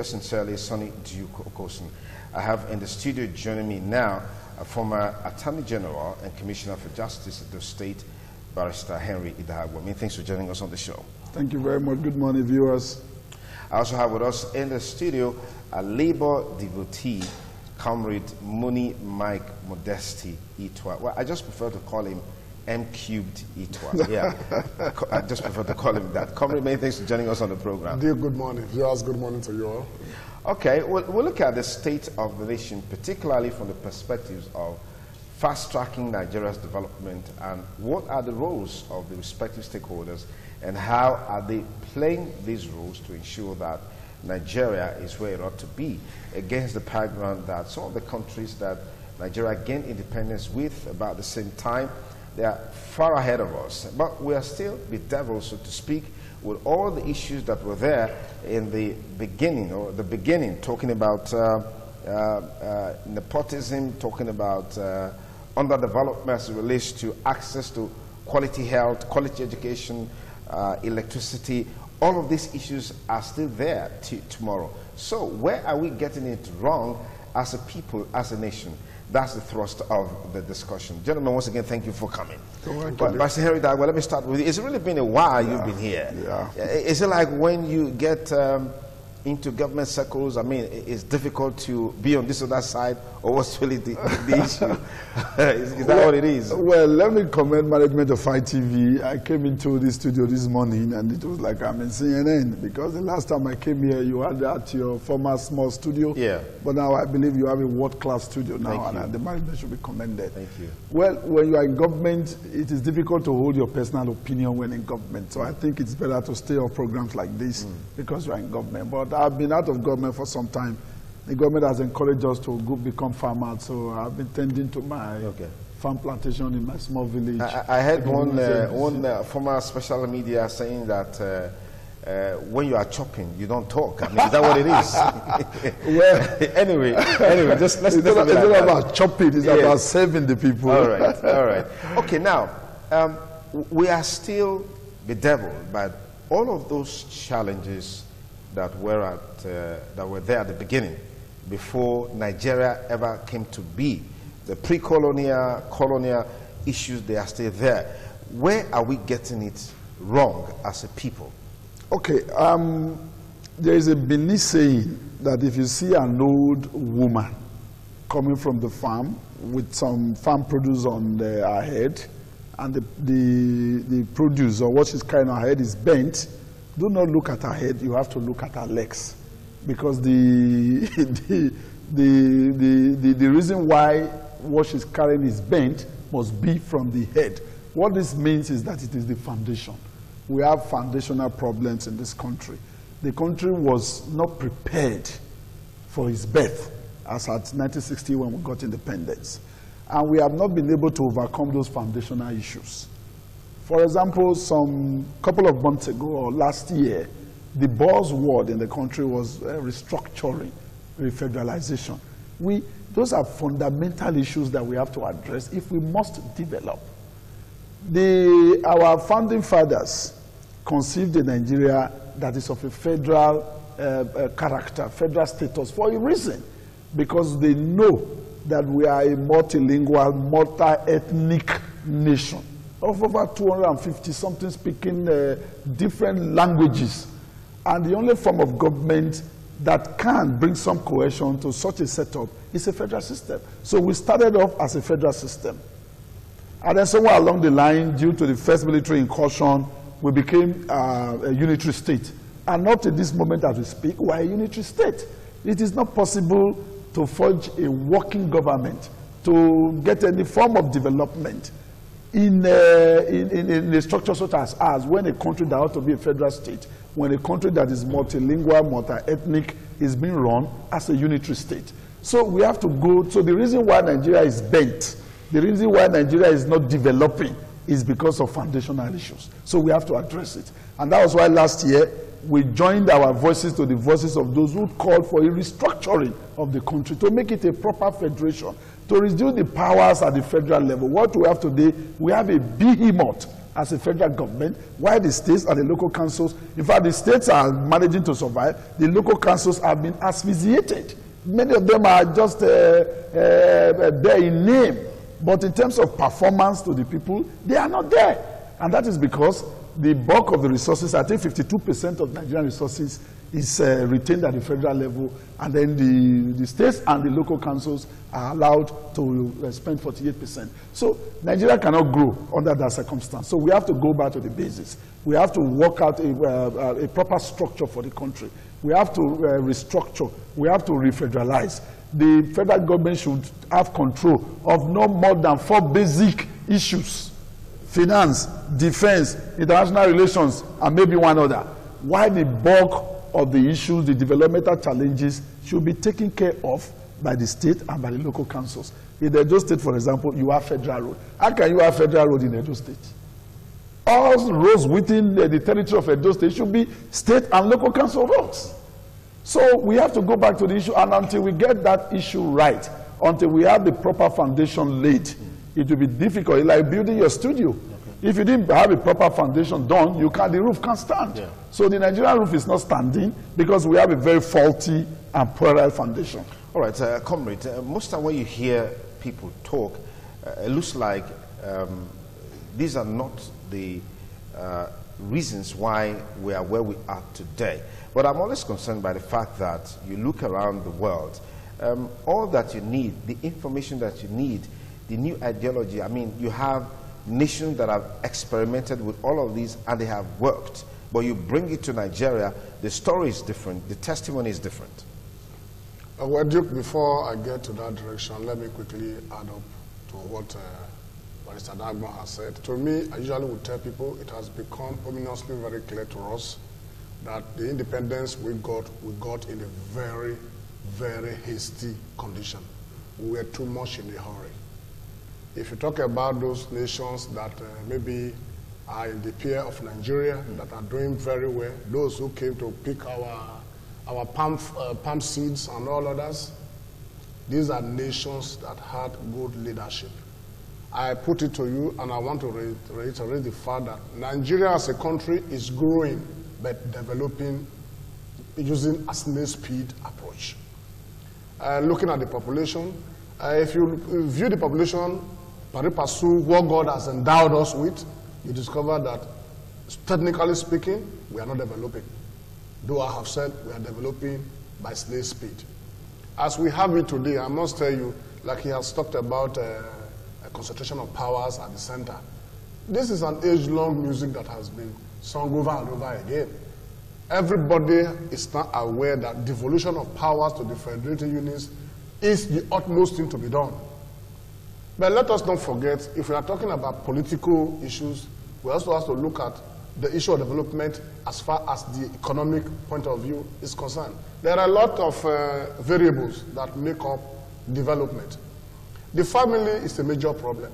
Yours sincerely, Sonny Duke Okosun. I have in the studio joining me now a former Attorney General and Commissioner for Justice of the State, Barrister Henry Idahagwa. Thanks for joining us on the show. Thank you very much. Good morning, viewers. I also have with us in the studio a Labour devotee, Comrade Muni Mike Modesty Itwa. Well, I just prefer to call him M-cubed Itwa. Yeah, I just prefer to call him that. Comrade, many thanks for joining us on the program. Dear, good morning. Viewers, good morning to you all. Okay, we'll look at the state of the nation, particularly from the perspectives of fast-tracking Nigeria's development and what are the roles of the respective stakeholders and how are they playing these roles to ensure that Nigeria is where it ought to be, against the background that some of the countries that Nigeria gained independence with about the same time, they are far ahead of us. But we are still bedeviled, so to speak, with all the issues that were there in the beginning, talking about nepotism, talking about underdevelopment as it relates to access to quality health, quality education, electricity. All of these issues are still there tomorrow. So where are we getting it wrong as a people, as a nation? That's the thrust of the discussion. Gentlemen, once again, thank you for coming. Barrister Henry Idahagwa, let me start with you. It's really been a while you've been here. Yeah. Is it like when you get into government circles, I mean, it's difficult to be on this or that side, or what's really the issue? Is that what it is? Well, let me commend management of ITV. I came into the studio this morning and it was like I'm in CNN, because the last time I came here, you had at your former small studio. Yeah. But now I believe you have a world-class studio now, Thank you. And the management should be commended. Thank you. Well, when you are in government, it is difficult to hold your personal opinion when in government. So I think it's better to stay on programs like this because you are in government. But I've been out of government for some time. The government has encouraged us to go become farmers, so I've been tending to my farm plantation in my small village. I heard one former special media saying that when you are chopping, you don't talk. I mean, is that what it is? Well, anyway, just let's. It's not about chopping. It's about saving the people. All right. Okay, now we are still bedeviled by all of those challenges that were there at the beginning, before Nigeria ever came to be. The pre-colonial, colonial issues, they are still there. Where are we getting it wrong as a people? Okay, there is a Benin saying that if you see an old woman coming from the farm with some farm produce on her head, and the produce or what she's carrying on her head is bent, do not look at her head, you have to look at her legs. Because the reason why what she's carrying is bent must be from the head. What this means is that it is the foundation. We have foundational problems in this country. The country was not prepared for its birth as at 1960 when we got independence. And we have not been able to overcome those foundational issues. For example, some couple of months ago or last year, the buzzword in the country was restructuring, refederalization. Those are fundamental issues that we have to address if we must develop. Our founding fathers conceived a Nigeria that is of a federal character, federal status, for a reason, because they know that we are a multilingual, multi-ethnic nation of over 250-something speaking different languages. And the only form of government that can bring some cohesion to such a setup is a federal system. So we started off as a federal system. And then somewhere along the line, due to the first military incursion, we became a unitary state. And not at this moment as we speak, we are a unitary state. It is not possible to forge a working government, to get any form of development in a structure such as ours, when a country that ought to be a federal state, when a country that is multilingual, multi-ethnic is being run as a unitary state. So we have to go, so the reason why Nigeria is bent, the reason why Nigeria is not developing is because of foundational issues. So we have to address it. And that was why last year we joined our voices to the voices of those who called for a restructuring of the country to make it a proper federation, to reduce the powers at the federal level. What we have today, we have a behemoth as a federal government, while the states and the local councils, in fact, the states are managing to survive, the local councils have been asphyxiated. Many of them are just there in name, but in terms of performance to the people, they are not there. And that is because the bulk of the resources, I think 52% of Nigerian resources is retained at the federal level, and then the states and the local councils are allowed to spend 48%. So Nigeria cannot grow under that circumstance. So we have to go back to the basics. We have to work out a proper structure for the country. We have to restructure. We have to refederalize. The federal government should have control of no more than 4 basic issues: finance, defense, international relations, and maybe one other. While the bulk of the issues, the developmental challenges, should be taken care of by the state and by the local councils. In the Edo State, for example, you have federal road. How can you have federal road in Edo State? All roads within the territory of Edo State should be state and local council roads. So we have to go back to the issue, and until we get that issue right, until we have the proper foundation laid, it will be difficult. It's like building your studio. Okay. If you didn't have a proper foundation done, the roof can't stand. Yeah. So the Nigerian roof is not standing because we have a very faulty and puerile foundation. All right, comrade, most of when you hear people talk, it looks like these are not the reasons why we are where we are today. But I'm always concerned by the fact that you look around the world, all that you need, the information that you need, the new ideology, I mean, you have nations that have experimented with all of these and they have worked. But you bring it to Nigeria, the story is different, the testimony is different. Well, Duke, before I get to that direction, let me quickly add up to what Mr. Dagmar has said. To me, I usually would tell people it has become ominously very clear to us that the independence we got in a very, very hasty condition. We were too much in a hurry. If you talk about those nations that maybe are in the peer of Nigeria, that are doing very well, those who came to pick our palm seeds and all others, these are nations that had good leadership. I put it to you, and I want to reiterate the fact that Nigeria as a country is growing, but developing using a snail speed approach. Looking at the population, if you view the population, pari passu, what God has endowed us with, you discover that, technically speaking, we are not developing. Though I have said we are developing by snail speed. As we have it today, I must tell you, like he has talked about a concentration of powers at the center. This is an age-long music that has been sung over and over again. Everybody is now aware that devolution of powers to the federating units is the utmost thing to be done. But let us not forget, if we are talking about political issues, we also have to look at the issue of development as far as the economic point of view is concerned. There are a lot of variables that make up development. The family is a major problem.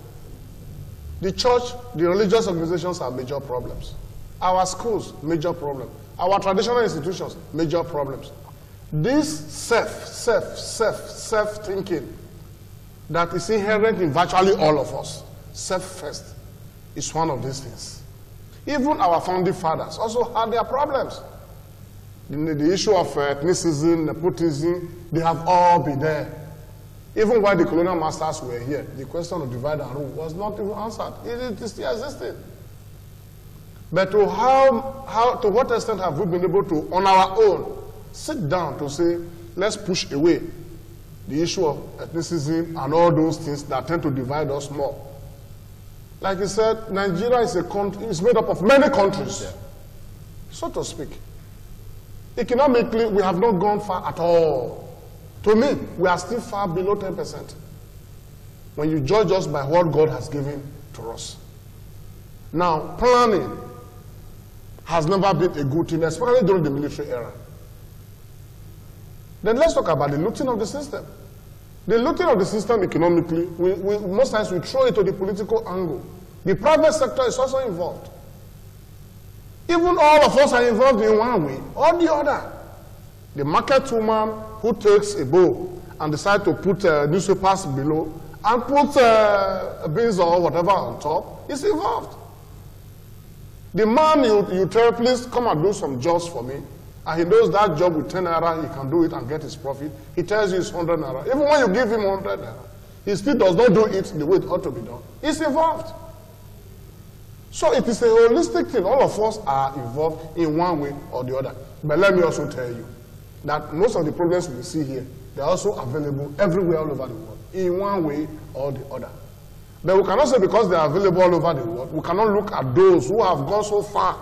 The church, the religious organizations are major problems. Our schools, major problem. Our traditional institutions, major problems. This self-thinking that is inherent in virtually all of us, self-first, is one of these things. Even our founding fathers also had their problems. The issue of ethnicism, nepotism, they have all been there. Even while the colonial masters were here, the question of divide and rule was not even answered. It is still existing. But to what extent have we been able to, on our own, sit down to say, let's push away the issue of ethnicism and all those things that tend to divide us more? Like he said, Nigeria is a country, it's made up of many countries, so to speak. Economically, we have not gone far at all. To me, we are still far below 10% when you judge us by what God has given to us. Now, planning has never been a good thing, especially during the military era. Then let's talk about the looting of the system. The looting of the system economically, most times we throw it to the political angle. The private sector is also involved. Even all of us are involved in one way or the other. The market woman who takes a bowl and decides to put newspapers below and put beans or whatever on top is involved. The man you tell, please come and do some jobs for me, and he knows that job with 10 naira, he can do it and get his profit. He tells you it's 100 naira. Even when you give him 100 naira, he still does not do it the way it ought to be done. He's involved. So it is a holistic thing. All of us are involved in one way or the other. But let me also tell you that most of the problems we see here, they're also available everywhere all over the world, in one way or the other. But we cannot say because they are available all over the world, we cannot look at those who have gone so far,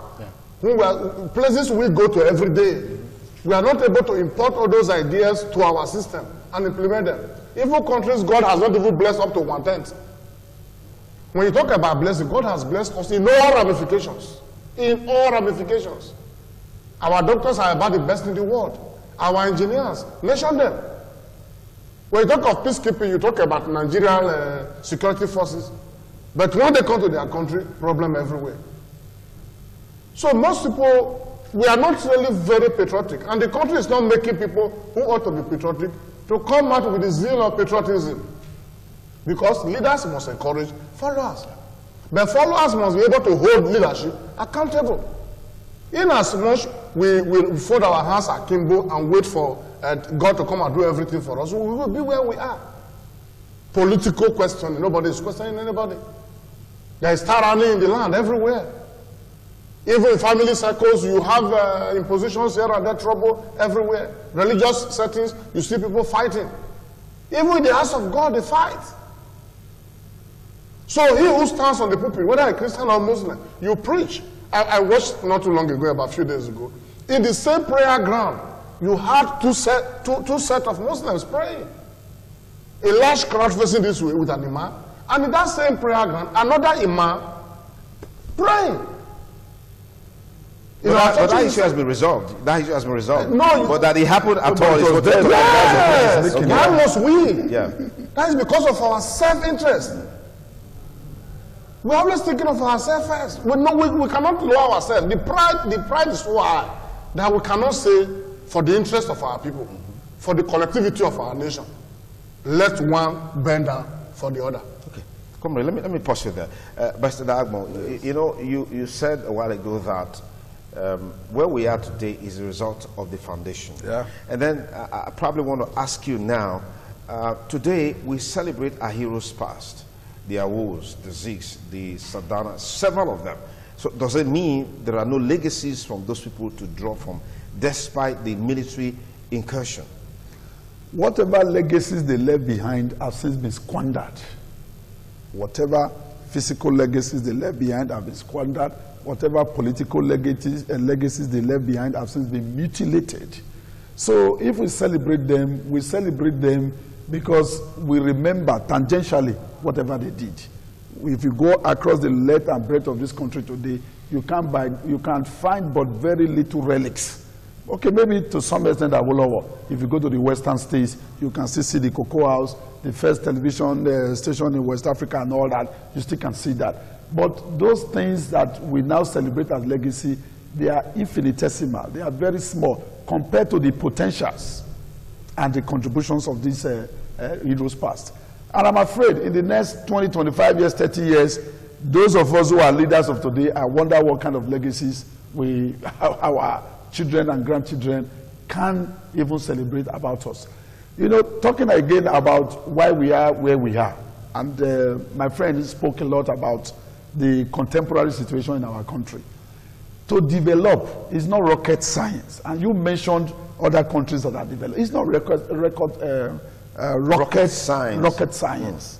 places we go to every day. We are not able to import all those ideas to our system and implement them. Even countries God has not even blessed up to 1/10. When you talk about blessing, God has blessed us in all ramifications. In all ramifications. Our doctors are about the best in the world. Our engineers, mention them. When you talk of peacekeeping, you talk about Nigerian security forces. But when they come to their country, problem everywhere. So most people, we are not really very patriotic. And the country is not making people who ought to be patriotic to come out with the zeal of patriotism. Because leaders must encourage followers. But followers must be able to hold leadership accountable. In as much we fold our hands akimbo and wait for God to come and do everything for us, we will be where we are. Political questioning, nobody is questioning anybody. There is tyranny in the land everywhere. Even in family circles, you have impositions here and there, trouble everywhere. Religious settings, you see people fighting. Even in the house of God, they fight. So he who stands on the pulpit, whether a Christian or Muslim, you preach. I watched not too long ago, about a few days ago, in the same prayer ground, you had two set of Muslims praying. A large crowd facing this way with an imam, and in that same prayer ground, another imam praying. But that issue has been resolved. That issue has been resolved. No, but that it happened at all is what yes, okay. Why must we? Yeah. That is because of our self-interest. We're always thinking of ourselves first. We cannot lower ourselves. The pride is so high that we cannot say, for the interest of our people, for the collectivity of our nation, let one bend down for the other. Okay. Come on, let me pause you there. Mr. Dagmo, you know, you said a while ago that where we are today is a result of the foundation. Yeah. And then I probably want to ask you now, today we celebrate our heroes past, the Awos, the Zigs, the Sadana, several of them. So does it mean there are no legacies from those people to draw from, despite the military incursion? Whatever legacies they left behind have since been squandered. Whatever physical legacies they left behind have been squandered. Whatever political legacies they left behind have since been mutilated. So if we celebrate them because we remember tangentially whatever they did. If you go across the length and breadth of this country today, you can find but very little relics. Okay, maybe to some extent Awolowo. If you go to the western states, you can still see the Cocoa House, the first television station in West Africa and all that. You still can see that. But those things that we now celebrate as legacy, they are infinitesimal. They are very small compared to the potentials and the contributions of these heroes past. And I'm afraid in the next 20, 25 years, 30 years, those of us who are leaders of today, I wonder what kind of legacies our children and grandchildren can even celebrate about us. You know, talking again about why we are where we are, and my friend spoke a lot about the contemporary situation in our country. To develop is not rocket science, and you mentioned other countries that are developed. It's not rocket science.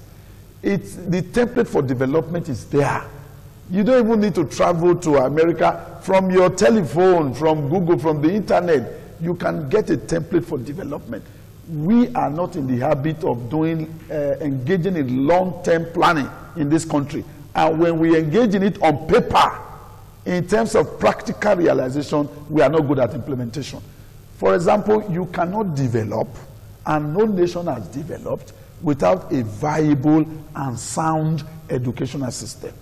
It's the template for development is there. You don't even need to travel to America. From your telephone, from Google, from the internet, you can get a template for development. We are not in the habit of engaging in long-term planning in this country. And when we engage in it on paper, in terms of practical realization, we are not good at implementation. For example, you cannot develop, and no nation has developed, without a viable and sound educational system.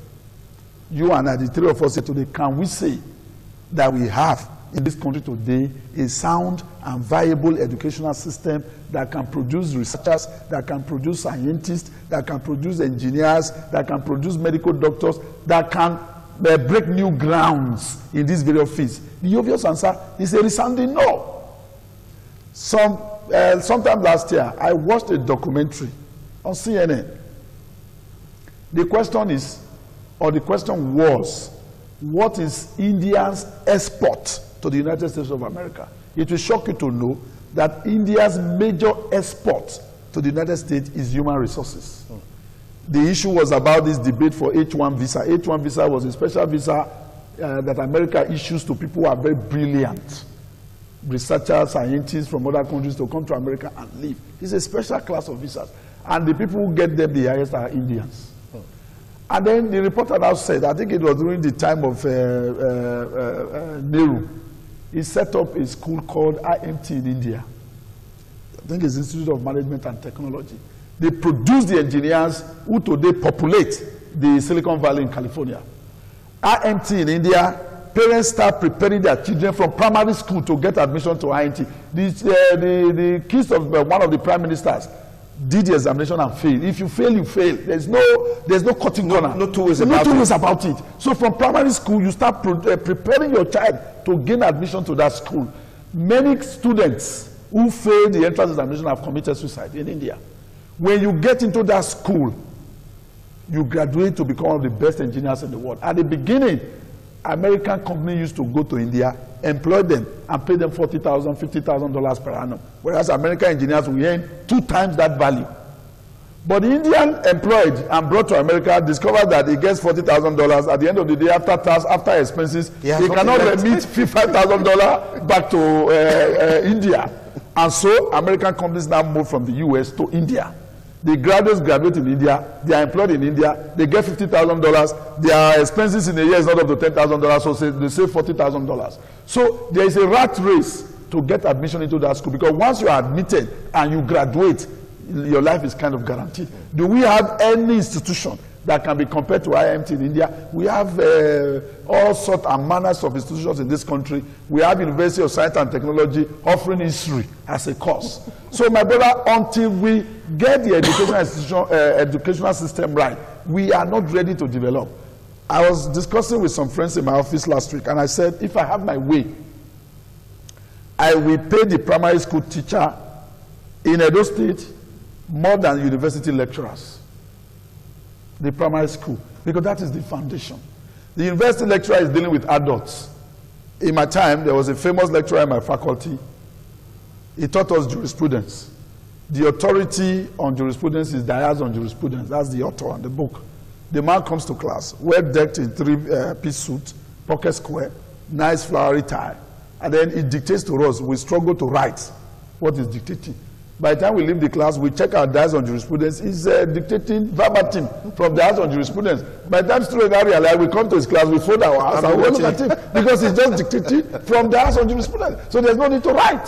You and I, the three of us here today, can we say that we have in this country today a sound and viable educational system that can produce researchers, that can produce scientists, that can produce engineers, that can produce medical doctors, that can break new grounds in these various fields? The obvious answer is a resounding no. Sometime last year, I watched a documentary on CNN. The question is, or the question was, what is India's export to the United States of America? It will shock you to know that India's major export to the United States is human resources. The issue was about this debate for H-1 visa. H-1 visa was a special visa that America issues to people who are very brilliant, researchers, scientists from other countries to come to America and live. It's a special class of visas. And the people who get them the highest are Indians. And then the reporter now said, I think it was during the time of Nehru, he set up a school called IMT in India. I think it's Institute of Management and Technology. They produce the engineers who today populate the Silicon Valley in California. IMT in India, parents start preparing their children from primary school to get admission to IMT. The kids of one of the prime ministers did the examination and failed. If you fail, you fail. There's no cutting corner. No two ways about it. So from primary school, you start preparing your child to gain admission to that school. Many students who failed the entrance examination have committed suicide in India. When you get into that school, you graduate to become one of the best engineers in the world. At the beginning, American companies used to go to India, employ them, and pay them $40,000, $50,000 per annum. Whereas American engineers will earn 2 times that value. But the Indian employed and brought to America discovered that he gets $40,000 at the end of the day, after tax, after expenses, he cannot remit $5,000 back to India. And so American companies now move from the US to India. The graduates graduate in India, they are employed in India, they get $50,000, their expenses in a year is not up to $10,000, so they save $40,000. So there is a rat race to get admission into that school, because once you are admitted and you graduate, your life is kind of guaranteed. Do we have any institution that can be compared to IMT in India? We have all sorts and manners of institutions in this country. We have University of Science and Technology offering history as a course. So my brother, until we get the educational system right, we are not ready to develop. I was discussing with some friends in my office last week, and I said, if I have my way, I will pay the primary school teacher in Edo State more than university lecturers. The primary school, because that is the foundation. The university lecturer is dealing with adults. In my time, there was a famous lecturer in my faculty. He taught us jurisprudence. The authority on jurisprudence is Diaz on Jurisprudence. That's the author on the book. The man comes to class, well decked in 3-piece suit, pocket square, nice flowery tie, and then he dictates to us. We struggle to write what he's dictating. By the time we leave the class, we check our Diaz on Jurisprudence. He's dictating verbatim from Diaz on Jurisprudence. By the time students realize, we come to his class, we fold our hands and we look at him, because he's just dictating from Diaz on Jurisprudence. So there's no need to write.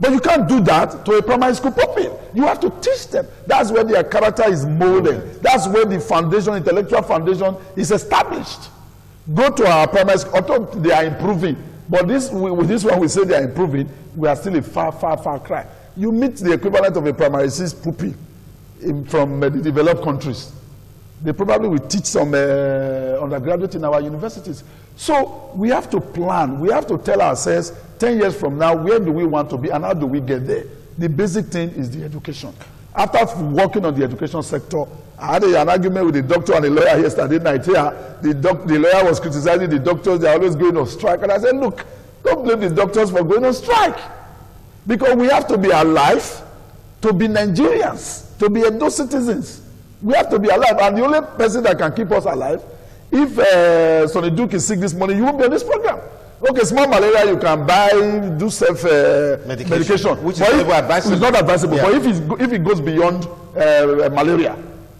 But you can't do that to a primary school pupil. You have to teach them. That's where their character is molded. That's where the foundation, intellectual foundation, is established. Go to our primary school. Although they are improving, but with this one we say they are improving, we are still a far, far, far cry. You meet the equivalent of a primary 6 pupil from the developed countries. They probably will teach some undergraduate in our universities. So we have to plan. We have to tell ourselves, 10 years from now, where do we want to be and how do we get there? The basic thing is the education. After working on the education sector, I had an argument with the doctor and the lawyer yesterday night here. The lawyer was criticizing the doctors. They are always going on strike. And I said, look, don't blame the doctors for going on strike. Because we have to be alive to be Nigerians, to be Edo citizens. We have to be alive. And the only person that can keep us alive, if Sonny Duke is sick this morning, you won't be on this program. Okay, small malaria you can buy, do self medication, which is never advisable. It's not advisable. Yeah. But if it goes beyond malaria,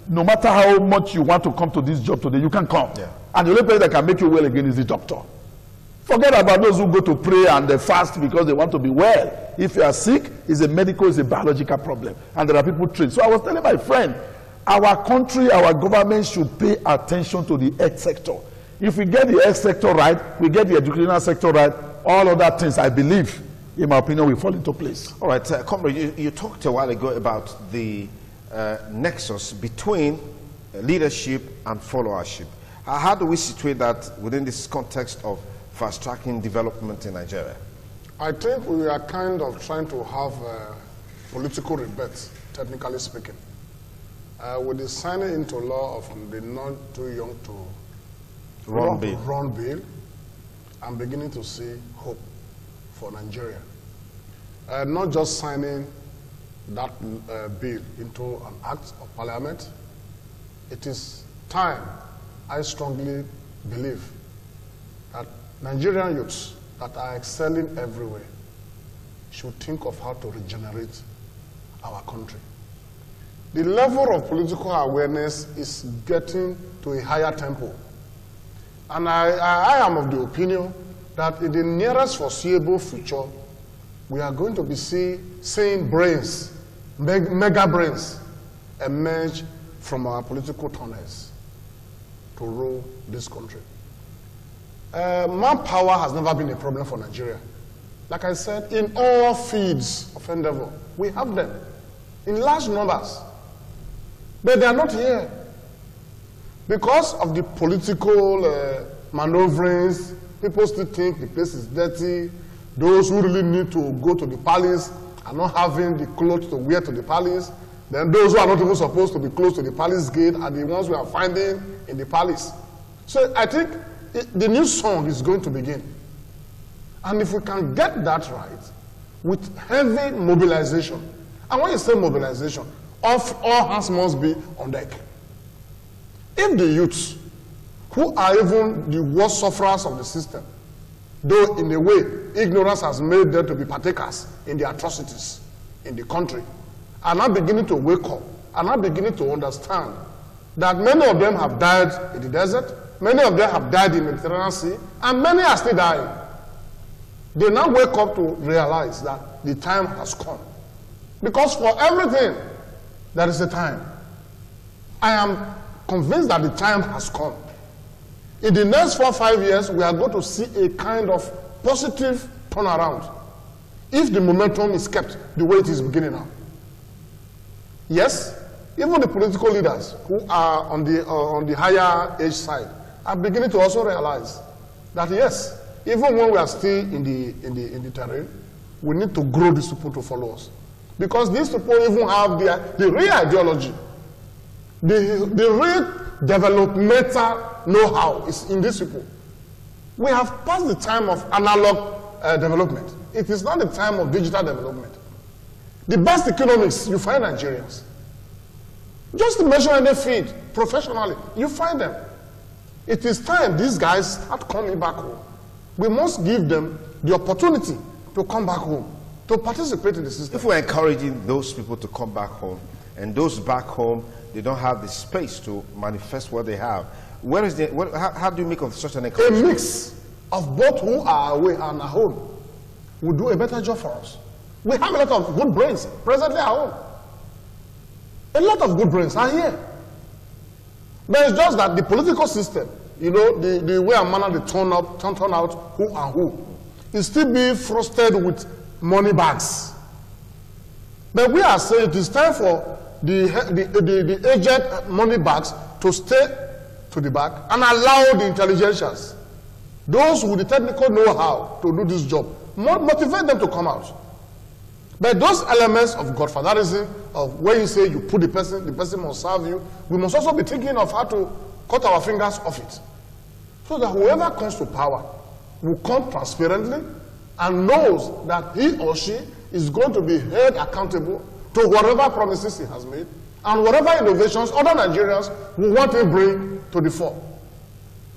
no matter how much you want to come to this job today, you can come. Yeah. And the only person that can make you well again is the doctor. Forget about those who go to pray and they fast because they want to be well. If you are sick, it's a medical, it's a biological problem. And there are people trained. So I was telling my friend, our country, our government should pay attention to the health sector. If we get the health sector right, we get the educational sector right, all other things, I believe, in my opinion, will fall into place. All right, Comrade, you talked a while ago about the nexus between leadership and followership. How do we situate that within this context of fast-tracking development in Nigeria? I think we are kind of trying to have a political rebate, technically speaking. With the signing into law of the Not Too Young to Run bill, I'm beginning to see hope for Nigeria. Not just signing that bill into an act of parliament. It is time, I strongly believe, that Nigerian youths that are excelling everywhere should think of how to regenerate our country. The level of political awareness is getting to a higher tempo. And I am of the opinion that in the nearest foreseeable future, we are going to be seeing brains, mega brains, emerge from our political tunnels to rule this country. Manpower has never been a problem for Nigeria. Like I said, in all fields of endeavor, we have them in large numbers. But they are not here. Because of the political maneuverings, people still think the place is dirty. Those who really need to go to the palace are not having the clothes to wear to the palace. Then those who are not even supposed to be close to the palace gate are the ones we are finding in the palace. So I think the new song is going to begin. And if we can get that right, with heavy mobilization, and when you say mobilization, all hands must be on deck. If the youths, who are even the worst sufferers of the system, though in a way ignorance has made them to be partakers in the atrocities in the country, are now beginning to wake up, are now beginning to understand that many of them have died in the desert, many of them have died in the Mediterranean Sea, and many are still dying. They now wake up to realize that the time has come. Because for everything, there is a time. I am convinced that the time has come. In the next 4 or 5 years, we are going to see a kind of positive turnaround if the momentum is kept the way it is beginning now. Yes, even the political leaders who are on the higher age side are beginning to also realize that yes, even when we are still in the terrain, we need to grow these people to follow us. Because these people even have the real ideology, the real developmental know-how is in these people. We have passed the time of analog development. It is not the time of digital development. The best economics, you find Nigerians. Just to measure any field professionally, you find them. It is time these guys start coming back home. We must give them the opportunity to come back home, to participate in the system. If we're encouraging those people to come back home, and those back home, they don't have the space to manifest what they have, how do you make of such an encouragement? A mix of both who are away and at home will do a better job for us. We have a lot of good brains presently at home. A lot of good brains are here. But it's just that the political system, you know, the way and manner they turn out who and who, is still being frosted with money bags. But we are saying it is time for the aged money bags to stay to the back and allow the intelligentials, those with the technical know-how to do this job, motivate them to come out. But those elements of godfatherism, of where you say you put the person must serve you, we must also be thinking of how to cut our fingers off it. So that whoever comes to power will come transparently and knows that he or she is going to be held accountable to whatever promises he has made and whatever innovations other Nigerians will want to bring to the fore.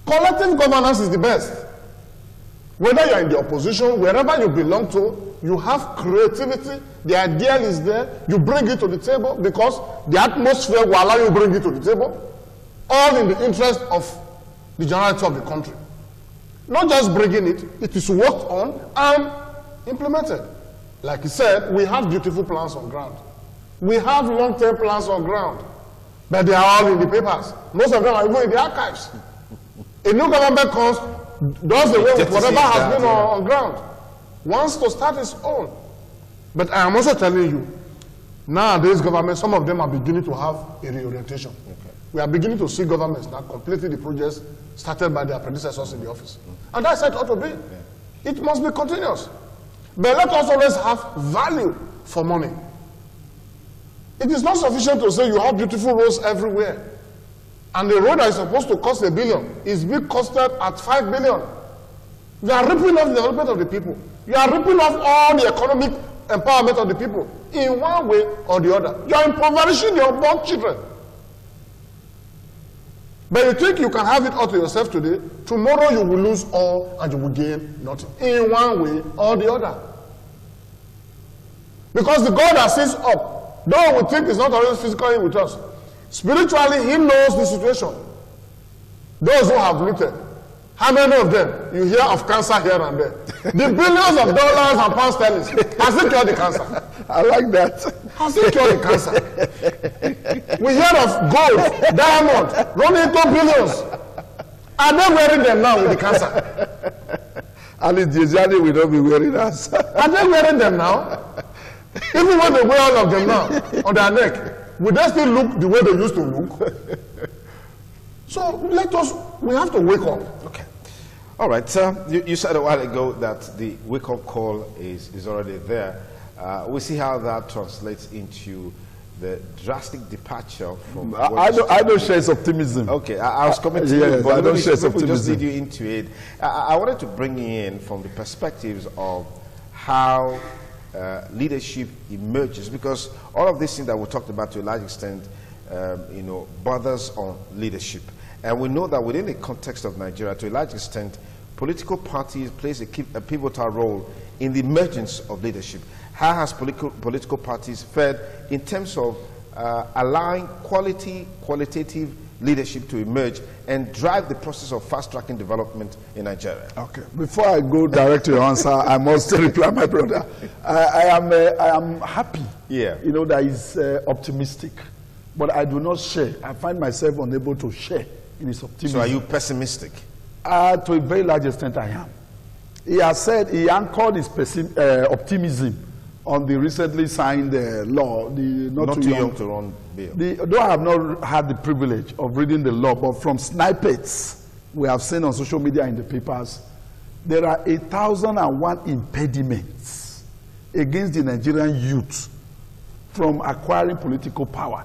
Collective governance is the best. Whether you're in the opposition, wherever you belong to, you have creativity, the ideal is there, you bring it to the table because the atmosphere will allow you to bring it to the table, all in the interest of the generality of the country. Not just bringing it, it is worked on and implemented. Like he said, we have beautiful plans on ground. We have long-term plans on ground, but they are all in the papers. Most of them are even in the archives. A new government comes, does away with whatever has been on ground, wants to start its own. But I am also telling you, nowadays government, some of them are beginning to have a reorientation. Okay. We are beginning to see governments now completing the projects started by their predecessors in the office. And that's how it ought to be. Yeah. It must be continuous. But let us always have value for money. It is not sufficient to say you have beautiful roads everywhere. And the road that is supposed to cost $1 billion is being costed at $5 billion. You are ripping off the development of the people. You are ripping off all the economic empowerment of the people in one way or the other. You are impoverishing your born children. But you think you can have it all to yourself today, tomorrow you will lose all and you will gain nothing in one way or the other. Because the God that sits up, though we think is not always physically with us, spiritually he knows the situation. Those who have looted, how many of them you hear of cancer here and there? The billions of dollars and pounds sterling, has it cured the cancer? I like that. Has it cured the cancer? We hear of gold, diamond, running into billions. Are they wearing them now with the cancer? At least Jesiani will not be wearing us. Are they wearing them now? Even when they wear all of them now on their neck, will they still look the way they used to look? So we have to wake up. Okay. All right. You said a while ago that the wake-up call is already there. We'll see how that translates into the drastic departure from... I don't share his optimism. Okay, I was coming to you, but I don't share his optimism. Just lead you into it. I wanted to bring you in from the perspectives of how leadership emerges, because all of these things that we talked about to a large extent, borders on leadership. And we know that within the context of Nigeria, to a large extent, political parties plays a pivotal role in the emergence of leadership. How has political parties fared in terms of allowing qualitative leadership to emerge and drive the process of fast-tracking development in Nigeria? Okay. Before I go direct to your answer, I must reply, my brother. I am happy. Yeah. That is optimistic, but I do not share. I find myself unable to share in his optimism. So are you pessimistic? To a very large extent, I am. He has said he anchored his optimism on the recently signed law, the not too young to run bill. Though I have not had the privilege of reading the law, but from snippets we have seen on social media in the papers, there are 1,001 impediments against the Nigerian youth from acquiring political power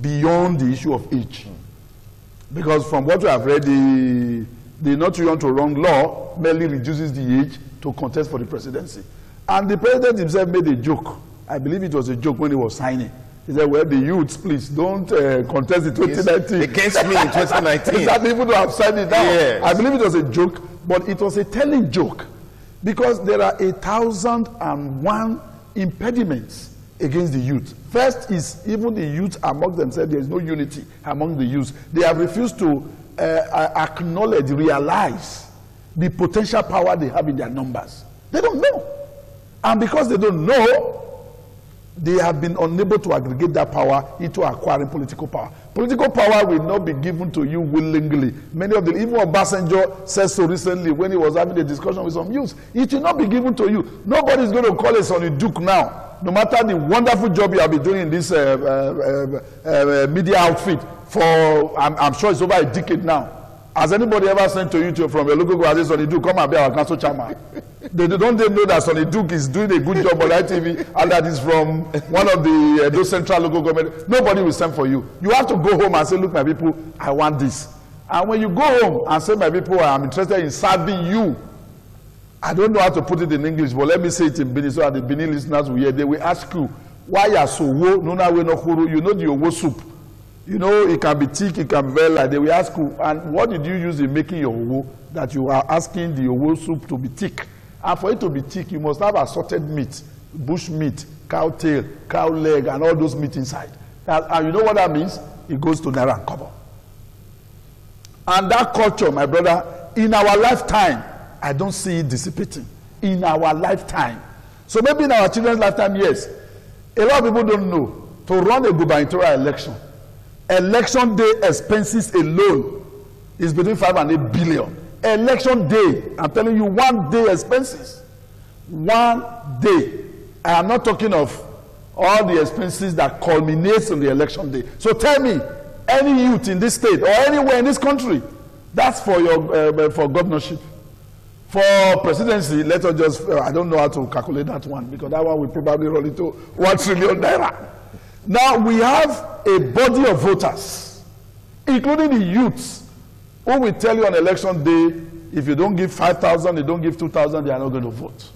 beyond the issue of age. Because from what we have read, the not too young to run law merely reduces the age to contest for the presidency. And the president himself made a joke. I believe it was a joke when he was signing. He said, well, the youths, please, don't contest in 2019. Against me in 2019. Exactly, even though I've signed it down. Yes. I believe it was a joke, but it was a telling joke. Because there are 1,001 impediments against the youth. First is even the youth among themselves, there is no unity among the youth. They have refused to acknowledge, realize the potential power they have in their numbers. They don't know. And because they don't know, they have been unable to aggregate that power into acquiring political power. Political power will not be given to you willingly. Many of them, even Obasanjo said so recently when he was having a discussion with some youth, it will not be given to you. Nobody is going to call a Sonny Duke now, no matter the wonderful job you have been doing in this media outfit for, I'm sure it's over a decade now. Has anybody ever sent to you from your local government, Sonny Duke, come and be our council chairman? They don't know that Sonny Duke is doing a good job on ITV and that is from one of those central local government. Nobody will send for you. You have to go home and say, look, my people, I want this. And when you go home and say, my people, I am interested in serving you, I don't know how to put it in English, but let me say it in Benin so that the Benin listeners will hear. They will ask you, why you are so woe, you know the owo soup. You know, it can be thick, it can be very light. They will ask you, and what did you use in making your owo that you are asking the owo soup to be thick? And for it to be thick, you must have assorted meat, bush meat, cow tail, cow leg, and all those meat inside. And you know what that means? It goes to Naira and Kobo. And that culture, my brother, in our lifetime, I don't see it dissipating. In our lifetime. So maybe in our children's lifetime, yes. A lot of people don't know. To run a gubernatorial election, election day expenses alone is between 5 and 8 billion. Election day, I'm telling you, 1 day expenses. 1 day. I am not talking of all the expenses that culminates on the election day. So tell me, any youth in this state or anywhere in this country. That's for your for governorship. For presidency, let us just, I don't know how to calculate that one, because that one will probably roll into 1 trillion naira. Now we have a body of voters, including the youths, who will tell you on election day, if you don't give 5,000, you don't give 2,000, they are not going to vote.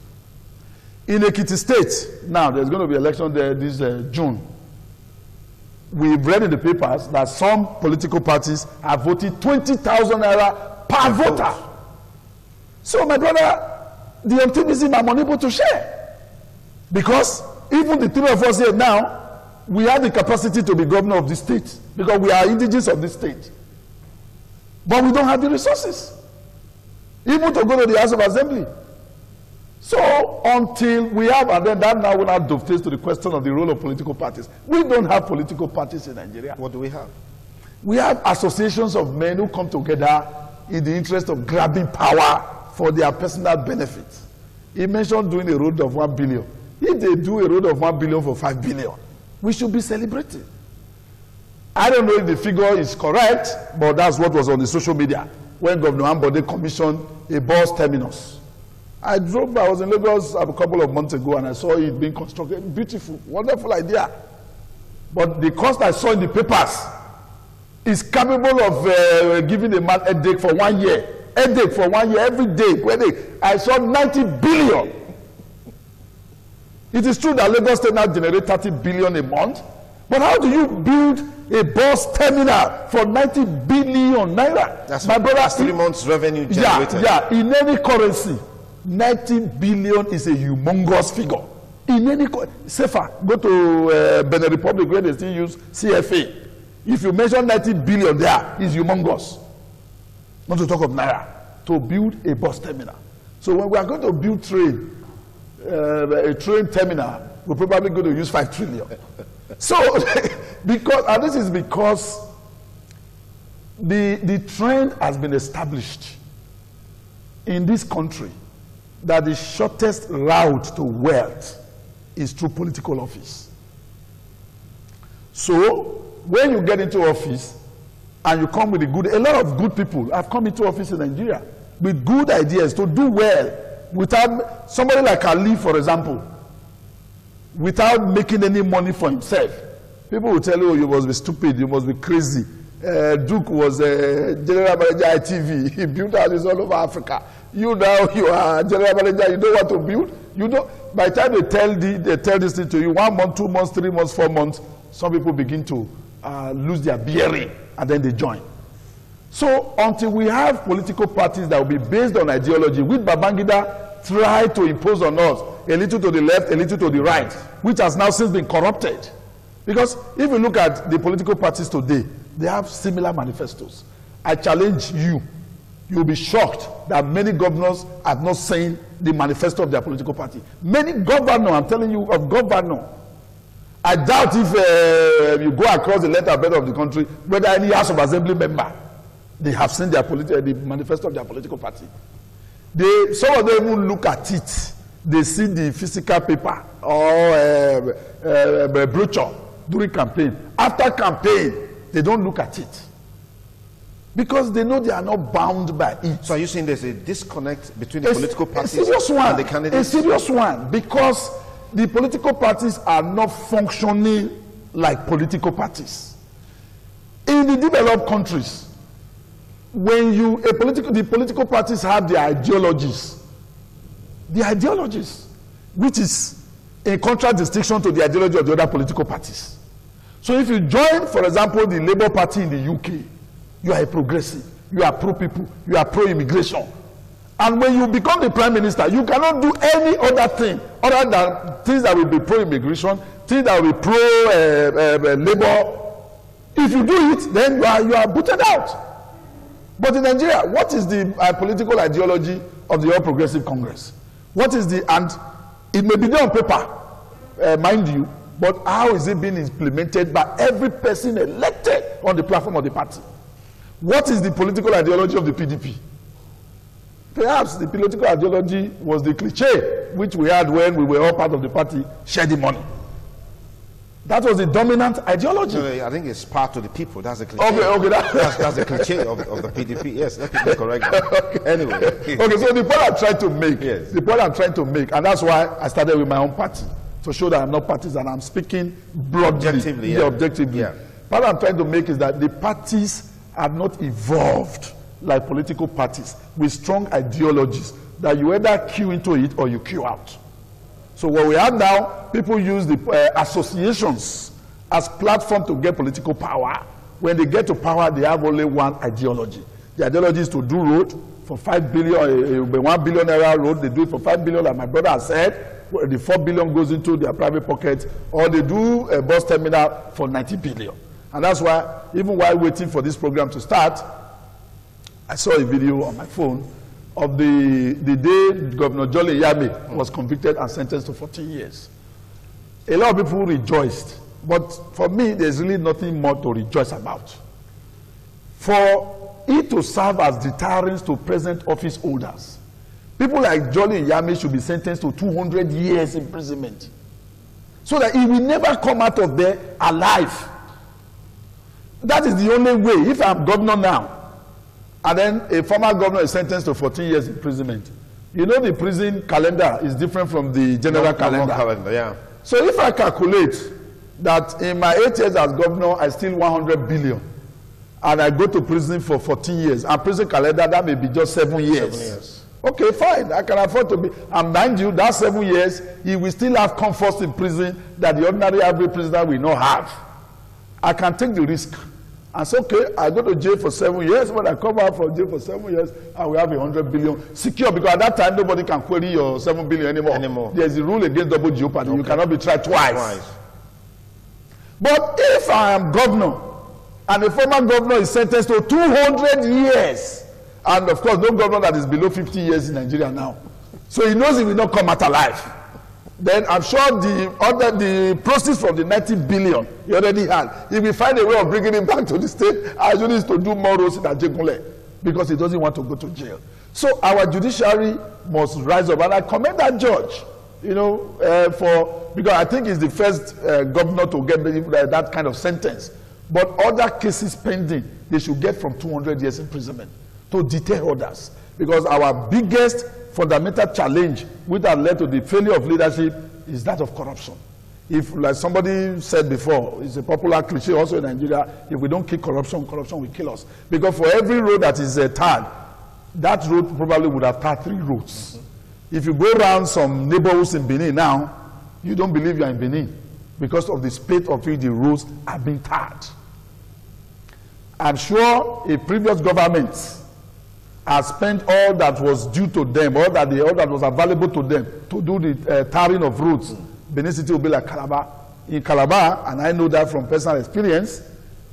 In Ekiti State, now there's going to be election there this June. We've read in the papers that some political parties have voted 20,000 naira per voter. So my brother, the optimism I'm unable to share. Because even the three of us here now, we have the capacity to be governor of the state, because we are indigenous of this state. But we don't have the resources, even to go to the House of Assembly. So until we have, and then that now will not dovetail to the question of the role of political parties. We don't have political parties in Nigeria. What do we have? We have associations of men who come together in the interest of grabbing power for their personal benefit. He mentioned doing a road of 1 billion. If they do a road of 1 billion for 5 billion, we should be celebrating. I don't know if the figure is correct, but that's what was on the social media when Governor Ambode commissioned a bus terminus. I was in Lagos a couple of months ago and I saw it being constructed. Beautiful, wonderful idea. But the cost I saw in the papers is capable of giving a man a headache for 1 year. Headache for 1 year, every day. I saw 90 billion. It is true that Lagos State now generates 30 billion a month, but how do you build a bus terminal for 90 billion naira? That's my brother. That's 3 months revenue generated. Yeah, in any currency, 90 billion is a humongous figure. In any safer, go to Benin Republic where they still use CFA. If you mention 90 billion there, it's humongous. Not to talk of naira, to build a bus terminal. So when we are going to build a train terminal, we're probably going to use 5 trillion. So, and this is because the trend has been established in this country that the shortest route to wealth is through political office. So, when you get into office, and you come with a lot of good people have come into office in Nigeria with good ideas to do well without somebody like Ali, for example, without making any money for himself. People will tell you, oh, you must be stupid, you must be crazy. Duke was a general manager at ITV. He built houses all over Africa. You now, you are general manager, you know what to build. You know, by the time they tell this thing to you, 1 month, 2 months, 3 months, 4 months, some people begin to lose their bearing, and then they join. So until we have political parties that will be based on ideology, which Babangida tried to impose on us, a little to the left, a little to the right, which has now since been corrupted. Because if you look at the political parties today, they have similar manifestos. I challenge you. You'll be shocked that many governors have not seen the manifesto of their political party. Many governors, I'm telling you, of governors, I doubt if you go across the letterbed of the country, whether any House of Assembly member, they have seen their the manifesto of their political party. Some of them even look at it. They see the physical paper or brochure during campaign. After campaign, they don't look at it. Because they know they are not bound by it. So are you saying there's a disconnect between the political parties and the candidates? A serious one. Because the political parties are not functioning like political parties. In the developed countries, when the political parties have their ideologies, which is in contradistinction to the ideology of the other political parties. So if you join, for example, the Labour Party in the UK, you are a progressive, you are pro-people, you are pro-immigration. And when you become the prime minister, you cannot do any other thing other than things that will be pro-immigration, things that will be pro-labor. If you do it, then you are booted out. But in Nigeria, what is the political ideology of the All Progressive Congress? What is and it may be there on paper, mind you, but how is it being implemented by every person elected on the platform of the party? What is the political ideology of the PDP? Perhaps the political ideology was the cliche which we had when we were all part of the party, share the money. That was the dominant ideology. No, I think it's part of the people. That's the cliche. Okay, that's the cliche of the PDP. Yes, let me correct that. Okay. Anyway. Okay, so the point I'm trying to make, and that's why I started with my own party, to show that I'm not partisan, I'm speaking broadly, objectively. Yeah. What I'm trying to make is that the parties have not evolved like political parties with strong ideologies that you either queue into it or you queue out. So what we have now, people use the associations as platform to get political power. When they get to power, they have only one ideology. The ideology is to do road for 5 billion, 1 billion naira road. They do it for 5 billion, like my brother has said. The 4 billion goes into their private pocket, or they do a bus terminal for 90 billion. And that's why, even while waiting for this program to start, I saw a video on my phone of the day Governor Jolly Yami was convicted and sentenced to 14 years. A lot of people rejoiced, but for me, there's really nothing more to rejoice about. For it to serve as deterrence to present office holders, people like Jolly Yami should be sentenced to 200 years imprisonment, so that he will never come out of there alive. That is the only way. If I'm governor now, and then a former governor is sentenced to 14 years imprisonment. You know, the prison calendar is different from the general calendar. Yeah. So if I calculate that in my 8 years as governor, I steal 100 billion, and I go to prison for 14 years, and prison calendar, that may be just 7 years. 7 years. Okay, fine. I can afford to be. And mind you, that 7 years, he will still have comforts in prison that the ordinary average prisoner will not have. I can take the risk. And say, okay, I go to jail for 7 years. When I come out from jail for 7 years, I will have 100 billion secure, because at that time nobody can query your 7 billion anymore. There's a rule against double jeopardy. Okay. You cannot be tried twice. But if I am governor and the former governor is sentenced to 200 years, and of course no governor that is below 50 years in Nigeria now, so he knows he will not come out alive, then I'm sure the proceeds from the 90 billion he already had, he will find a way of bringing him back to the state, as he needs to do more roads in Ajegunle, because he doesn't want to go to jail. So our judiciary must rise up, and I commend that judge, you know, because I think he's the first governor to get that kind of sentence. But other cases pending, they should get from 200 years imprisonment to deter others, because our biggest fundamental challenge which has led to the failure of leadership is that of corruption. If, like somebody said before, it's a popular cliche also in Nigeria, if we don't kill corruption, corruption will kill us. Because for every road that is tarred, that road probably would have tarred 3 roads. If you go around some neighborhoods in Benin now, you don't believe you are in Benin, because of the spate of which the roads have been tarred. I'm sure a previous government has spent all that was due to them, all that was available to them to do the tarring of roads. Benin City will be like Calabar. In Calabar, and I know that from personal experience,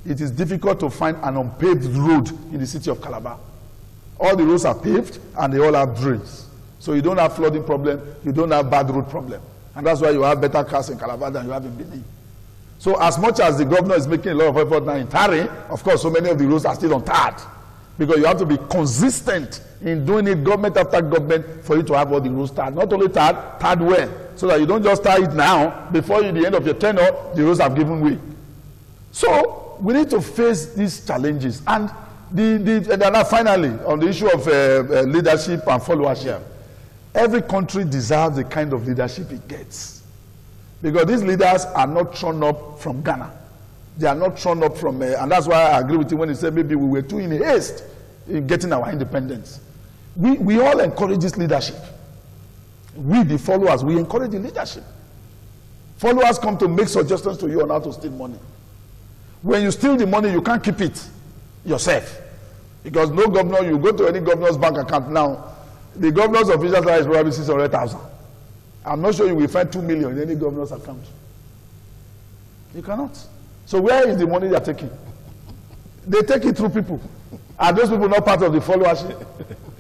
it is difficult to find an unpaved road in the city of Calabar. All the roads are paved and they all have drains. So you don't have flooding problem, you don't have bad road problem. And that's why you have better cars in Calabar than you have in Benin. So as much as the governor is making a lot of effort now in tarring, of course so many of the roads are still untarred. Because you have to be consistent in doing it government after government for you to have all the roads tarred. Not only tarred well, so that you don't just tar it now, before the end of your tenure, the roads have given way. So we need to face these challenges. And then finally, on the issue of leadership and followership, every country deserves the kind of leadership it gets. Because these leaders are not thrown up from Ghana. They are not thrown up from, and that's why I agree with you when you say maybe we were too in haste in getting our independence. We all encourage this leadership. We, the followers, we encourage the leadership. Followers come to make suggestions to you on how to steal money. When you steal the money, you can't keep it yourself. Because no governor, you go to any governor's bank account now, the governor's official salary is probably 600,000. I'm not sure you will find 2 million in any governor's account. You cannot. So where is the money they are taking? They take it through people. Are those people not part of the followership?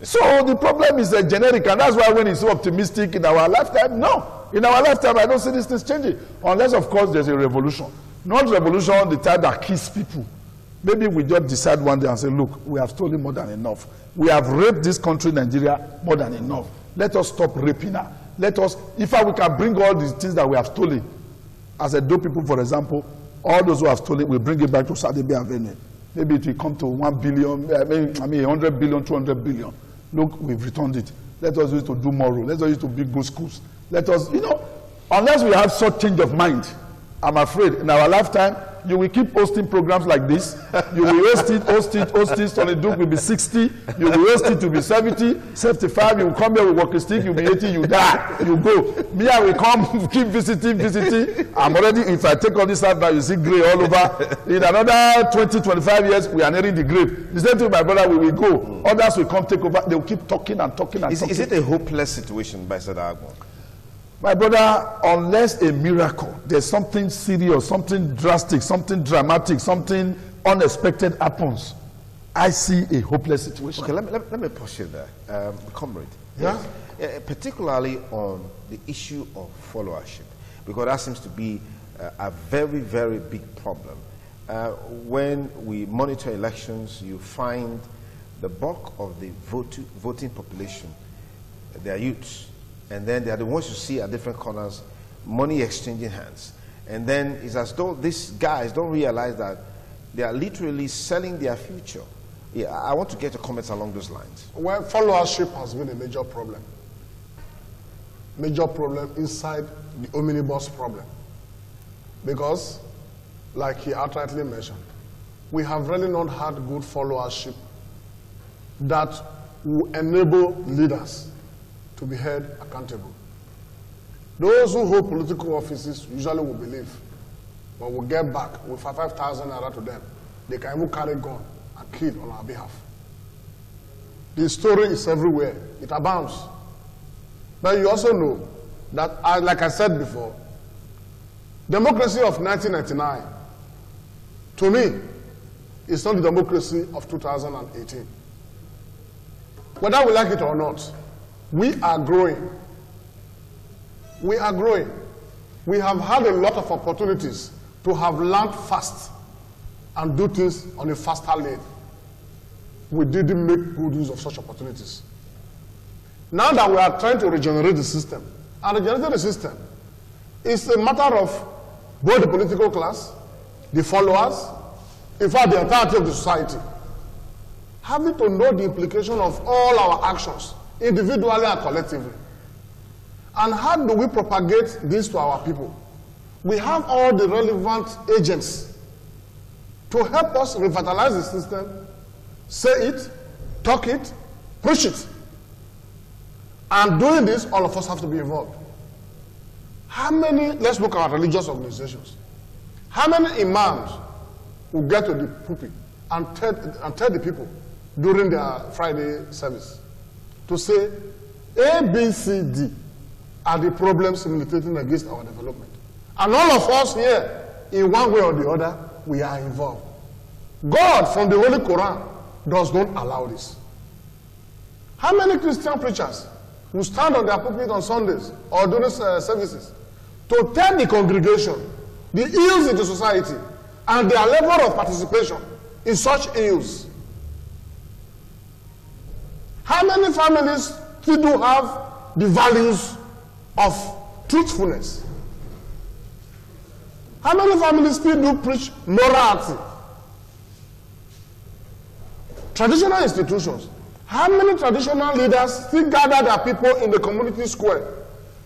So the problem is generic, and that's why when he's so optimistic in our lifetime, no. In our lifetime, I don't see these things changing. Unless, of course, there's a revolution. Not revolution, the type that kills people. Maybe we just decide one day and say, look, we have stolen more than enough. We have raped this country, Nigeria, more than enough. Let us stop raping her. Let us, if we can bring all these things that we have stolen As a do people, for example, all those who have stolen, we bring it back to Sadebe Avenue. Maybe it will come to 1 billion, 100 billion, 200 billion. Look, we've returned it. Let us use it to do more road. Let us use it to build good schools. Let us, unless we have such change of mind, I'm afraid in our lifetime, you will keep hosting programs like this. You will host it. Sonny Duke will be 60. You will host it to be 70, 75. You will come here with walking stick. You'll be 80. You die. You go. Me, I will come, keep visiting. I'm already, if I take all this out now, you see gray all over. In another 20, 25 years, we are nearing the grave. The same thing, my brother, we will go. Others will come take over. They will keep talking and talking and talking. Is it a hopeless situation, Ambassador Agbon? My brother, unless a miracle, there's something serious, something drastic, something dramatic, something unexpected happens, I see a hopeless situation. Okay, let me push you there, comrade. Yeah? Particularly on the issue of followership, because that seems to be a very, very big problem. When we monitor elections, you find the bulk of the voting population, they are youths. And then they are the ones you see at different corners, money exchanging hands. And then it's as though these guys don't realize that they are literally selling their future. Yeah, I want to get your comments along those lines. Well, followership has been a major problem. Major problem inside the omnibus problem. Because, like he outrightly mentioned, we have really not had good followership that will enable leaders to be held accountable. Those who hold political offices usually will believe when we get back with 5,000 naira to them, they can even carry gun and kill on our behalf. The story is everywhere. It abounds. But you also know that, like I said before, democracy of 1999, to me, is not the democracy of 2018. Whether we like it or not, we are growing. We are growing. We have had a lot of opportunities to have learned fast and do things on a faster lane. We didn't make good use of such opportunities. Now that we are trying to regenerate the system, and regenerating the system is a matter of both the political class, the followers, in fact the entirety of the society, having to know the implication of all our actions, individually and collectively. And how do we propagate this to our people? We have all the relevant agents to help us revitalize the system, say it, talk it, push it. And doing this, all of us have to be involved. How many, let's look at religious organizations, how many imams will get to the pulpit and tell the people during their Friday service to say, A, B, C, D are the problems militating against our development. And all of us here, in one way or the other, we are involved. God, from the Holy Quran, does not allow this. How many Christian preachers who stand on their pulpit on Sundays or during services to tell the congregation the ills in the society and their level of participation in such ills? How many families still do have the values of truthfulness? How many families still do preach morality? Traditional institutions. How many traditional leaders still gather their people in the community square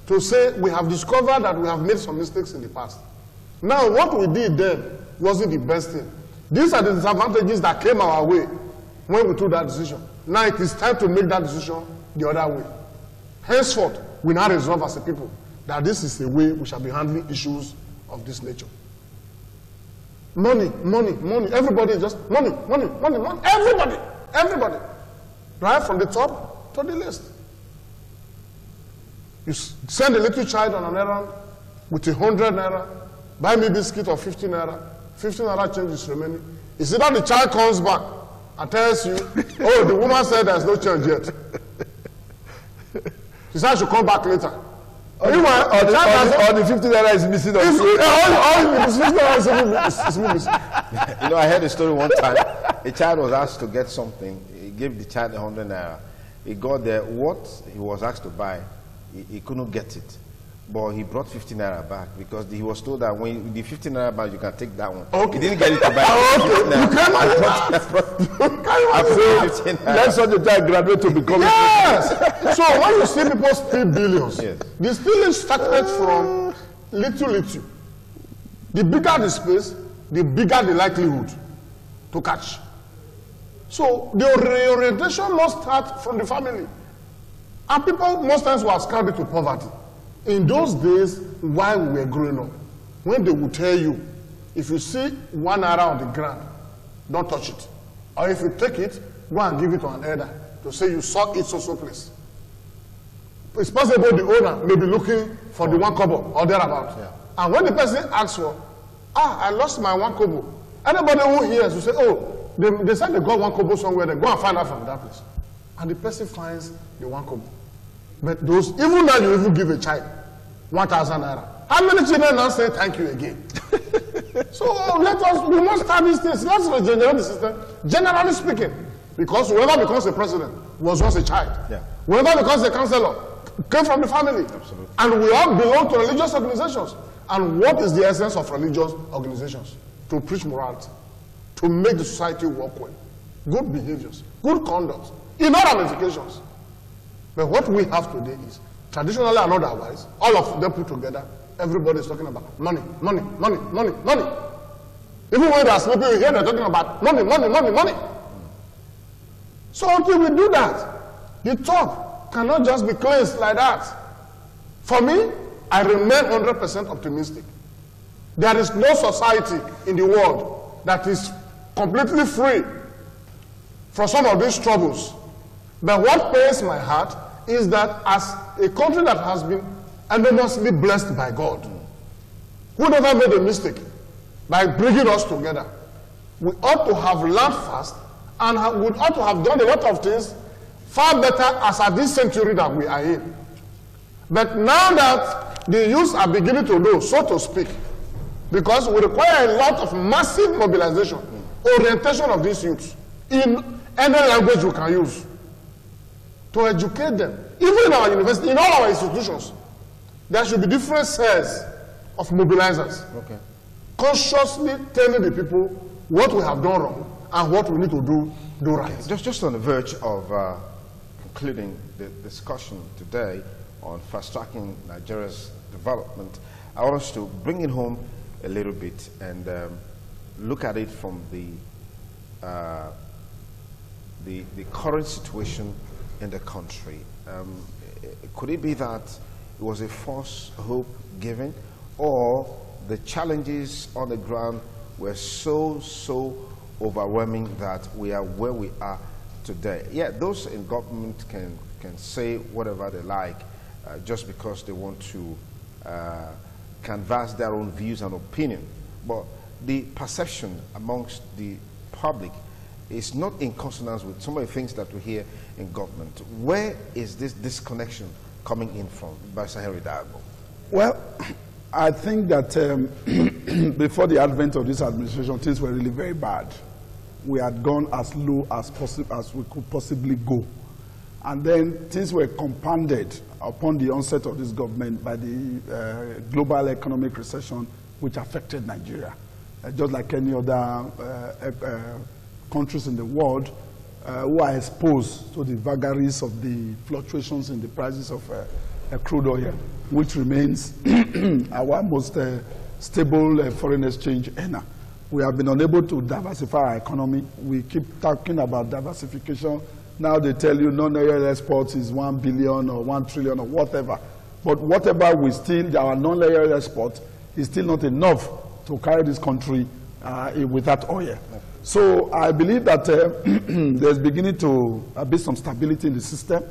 to say, we have discovered that we have made some mistakes in the past? Now, what we did then wasn't the best thing. These are the disadvantages that came our way when we took that decision. Now it is time to make that decision the other way. Henceforth, we now resolve as a people that this is the way we shall be handling issues of this nature. Money, money, money. Everybody is just money, money, money, money. Everybody, everybody. Right from the top to the least. You send a little child on an errand with 100 naira, buy me biscuit of 50 naira, 15 naira change is remaining. You see that the child comes back and tells you, oh, the woman said there's no change yet. She said I should come back later. Or the 50 naira is missing. All the 50 naira is missing. You know, I heard a story one time. A child was asked to get something. He gave the child 100 naira. He got there. What he was asked to buy, he couldn't get it. but he brought 50 naira back because he was told that when the 50 naira back, you can take that one. Okay. He didn't get it to buy. Let such a child graduate to become. Yes. So when you see people steal billions, yes, the stealing started from little. The bigger the space, the bigger the likelihood to catch. So the reorientation must start from the family. And people most times were scammed into poverty. In those days, while we were growing up, when they would tell you, if you see 1 naira on the ground, don't touch it. Or if you take it, go and give it to an elder to say you saw it so place. It's possible the owner may be looking for the 1 kobo or thereabout. Yeah. And when the person asks for, I lost my 1 kobo. Anybody who hears will say, oh, they said they got 1 kobo somewhere, they go and find out from that place. And the person finds the 1 kobo. But those, even now you even give a child 1,000 naira. How many children now say thank you again? So we must start these things. Let's regenerate the system, generally speaking. Because whoever becomes a president was once a child. Yeah. Whoever becomes a councillor came from the family. Absolutely. And we all belong to religious organizations. And what is the essence of religious organizations? To preach morality, to make the society work well, good behaviors, good conduct, in all ramifications. But what we have today is, traditionally and otherwise, all of them put together, everybody is talking about money, money, money, money, money. Even when they are sleeping, you hear they're talking about money, money, money, money. So until we do that, the top cannot just be cleansed like that. For me, I remain 100% optimistic. There is no society in the world that is completely free from some of these troubles. But what pains my heart is that as a country that has been enormously blessed by God, who never made a mistake by bringing us together, we ought to have learned fast and we ought to have done a lot of things far better as at this century that we are in. But now that the youths are beginning to know, so to speak, because we require a lot of massive mobilization, orientation of these youths in any language we can use, to educate them. Even in our university, in all our institutions, there should be different cells of mobilizers. Okay. Consciously telling the people what we have done wrong and what we need to do right. Just on the verge of concluding the discussion today on fast-tracking Nigeria's development, I want us to bring it home a little bit and look at it from the current situation in the country. Could it be that it was a false hope given, or the challenges on the ground were so overwhelming that we are where we are today? Yeah, those in government can say whatever they like just because they want to canvass their own views and opinion. But the perception amongst the public is not in consonance with some of the things that we hear in government. Where is this disconnection coming in from, by Henry Daragbo? Well, I think that before the advent of this administration, things were really very bad. We had gone as low as we could possibly go. And then things were compounded upon the onset of this government by the global economic recession, which affected Nigeria. Just like any other countries in the world who are exposed to the vagaries of the fluctuations in the prices of crude oil, which remains our most stable foreign exchange earner. We have been unable to diversify our economy. We keep talking about diversification. Now they tell you non-oil exports is 1 billion or 1 trillion or whatever. But whatever we still, our non-oil export is still not enough to carry this country with that oil. So I believe that there's beginning to be some stability in the system.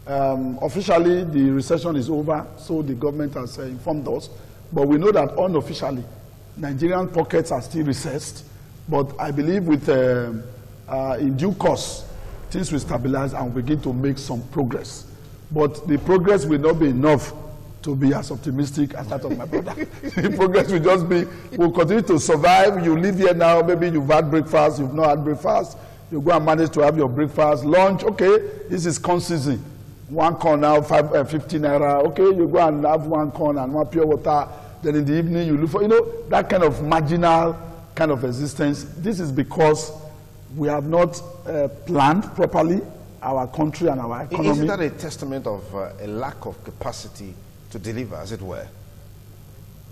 Officially, the recession is over, so the government has informed us. But we know that unofficially, Nigerian pockets are still recessed. But I believe with in due course, things will stabilize and begin to make some progress. But the progress will not be enough to be as optimistic as that of my brother. The progress will just be, we'll continue to survive. You live here now, maybe you've had breakfast, you've not had breakfast. You go and manage to have your breakfast, lunch, okay, this is corn season. 1 corn now 15 naira. Okay, you go and have 1 corn and 1 pure water. Then in the evening you look for, that kind of marginal kind of existence. This is because we have not planned properly our country and our economy. Isn't that a testament of a lack of capacity to deliver, as it were?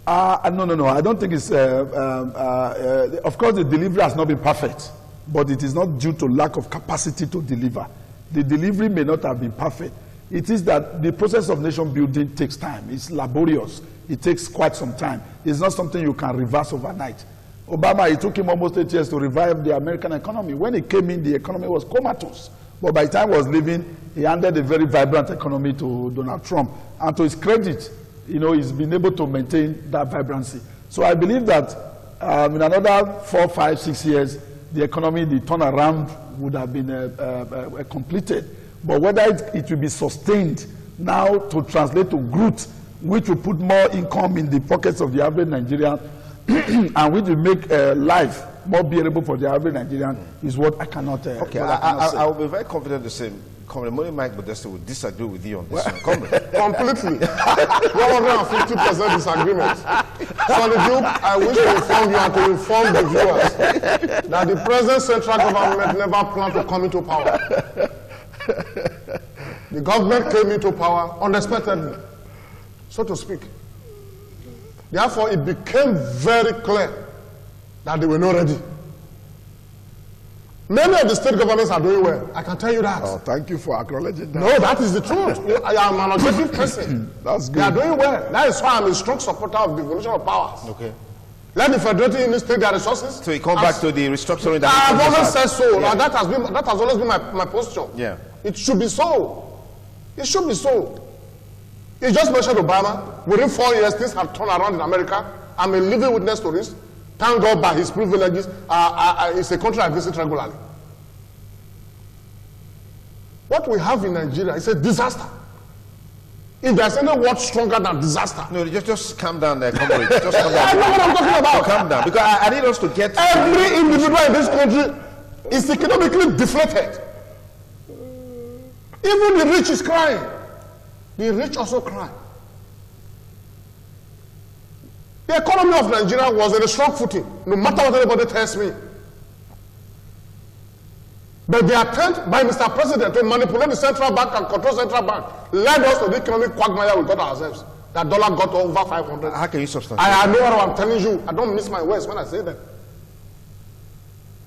No. I don't think it's... of course, the delivery has not been perfect, but it is not due to lack of capacity to deliver. The delivery may not have been perfect. It is that the process of nation building takes time. It's laborious. It takes quite some time. It's not something you can reverse overnight. Obama, it took him almost 8 years to revive the American economy. When he came in, the economy was comatose. But by the time he was leaving, he handed a very vibrant economy to Donald Trump. And to his credit, he's been able to maintain that vibrancy. So I believe that in another 4, 5, 6 years, the economy, the turnaround would have been completed. But whether it will be sustained now to translate to growth, which will put more income in the pockets of the average Nigerian, and which will make life more bearable for the average Nigerian, is what I cannot say. I will be very confident to say, Comrade Mike Modeste will disagree with you on this one. Completely. 150% disagreement. So the Duke, I wish to inform you and to inform the viewers that the present central government never planned to come into power. The government came into power unexpectedly, so to speak. Therefore, it became very clear that they were not ready. Many of the state governments are doing well. I can tell you that. Oh, thank you for acknowledging that. No, that is the truth. I am an objective person. That's good. They are doing well. That is why I'm a strong supporter of devolution of powers. Okay. Let the federating units take their resources. So you come back to the restructuring that I've always said so. Yeah. And that has always been my posture. Yeah. It should be so. It should be so. You just mentioned Obama. Within 4 years, things have turned around in America. I'm a living witness to this. Thank God by his privileges. It's a country I visit regularly. What we have in Nigeria is a disaster. If there's any word stronger than disaster. No, just calm down there, comrade. Just calm down. I know what I'm talking about. Calm down, because I need us to get... Every individual in this country is economically deflated. Even the rich is crying. The rich also cry. The economy of Nigeria was in a strong footing, no matter what anybody tells me. But the attempt by Mr. President to manipulate the central bank and control central bank led us to the economic quagmire we got ourselves. That dollar got over 500. How can you substantiate? I know what I'm telling you. I don't miss my words when I say them.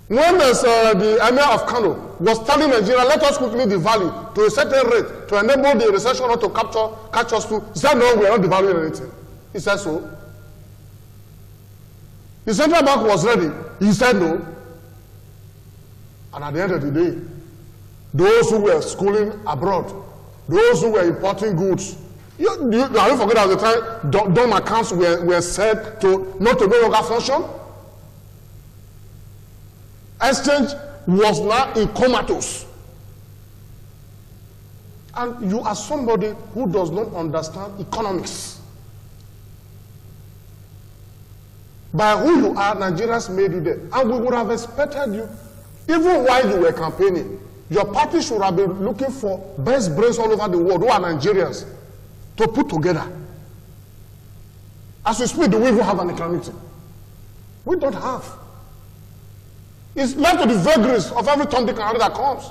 When the Emir of Kano was telling Nigeria, let us quickly devalue to a certain rate to enable the recession not to catch us too, he said, no, we are not devaluing anything. He said so. The central bank was ready. He said no. And at the end of the day, those who were schooling abroad, those who were importing goods, you forget at the time, dumb accounts were said to not to no longer function. Exchange was now in comatose. And you are somebody who does not understand economics. By who you are, Nigerians made you there. And we would have expected you, even while you were campaigning, your party should have been looking for best brains all over the world who are Nigerians to put together. As we speak, do we even have an economic team? We don't have. It's left to the vagaries of every Tom, Dick, and Harry that comes.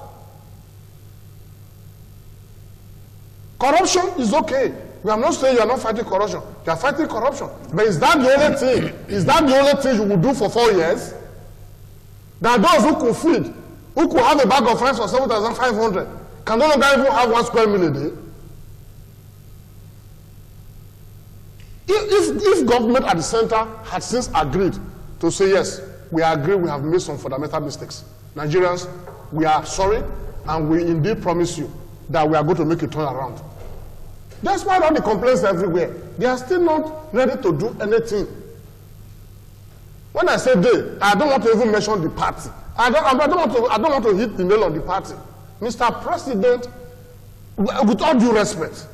Corruption is okay. We are not saying you are not fighting corruption. You are fighting corruption. But is that the only thing? Is that the only thing you will do for 4 years? There are those who could feed, who could have a bag of rice for 7,500, can no longer even have 1 square meal a day. If government at the center had since agreed to say, yes, we agree we have made some fundamental mistakes. Nigerians, we are sorry, and we indeed promise you that we are going to make a turnaround. That's why all the complaints everywhere. They are still not ready to do anything. When I say they, I don't want to even mention the party. I don't want to hit the nail on the party. Mr. President, with all due respect,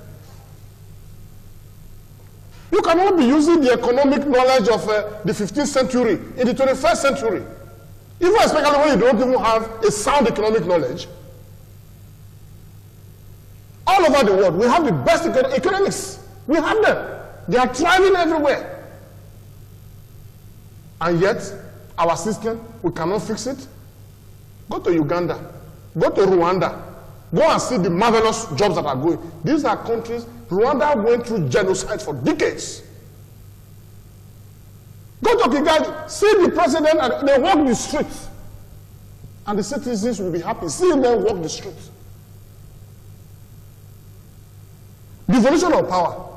you cannot be using the economic knowledge of the 15th century in the 21st century. Even especially when you don't even have a sound economic knowledge. All over the world, we have the best economics. We have them. They are thriving everywhere. And yet, our system, we cannot fix it. Go to Uganda. Go to Rwanda. Go and see the marvelous jobs that are going. These are countries, Rwanda went through genocide for decades. Go to Kigali, see the president, and they walk the streets. And the citizens will be happy. See them walk the streets. Devolution of power.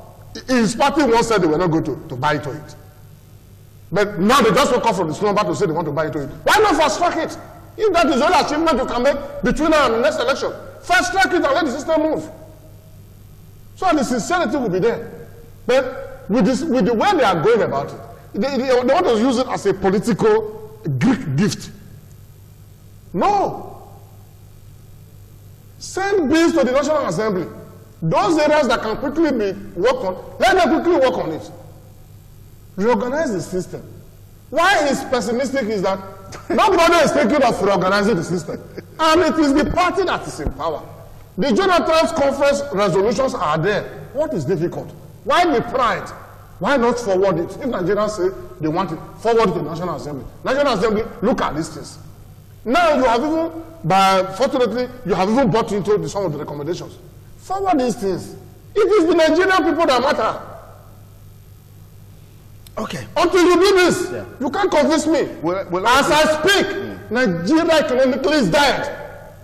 His party once said they were not going to buy into it. But now they just woke up from the slumber to say they want to buy into it. Why not fast track it? If that is the only achievement you can make between now and the next election, fast track it and let the system move. So the sincerity will be there. But with the way they are going about it, they want to use it as a political Greek gift. No. Send bills to the National Assembly. Those areas that can quickly be worked on, let them quickly work on it. Reorganize the system. Why is pessimistic is that nobody is thinking of reorganizing the system. And it is the party that is in power. The Jonathan's conference resolutions are there. What is difficult? Why the pride? Why not forward it? If Nigerians say they want it, forward it to the National Assembly. National Assembly, look at these things. Now you have even, fortunately, you have even bought into some of the recommendations. Forward these things. It is the Nigerian people that matter. Okay. Until you do this, you can't convince me. As I speak, Nigeria economically is dead.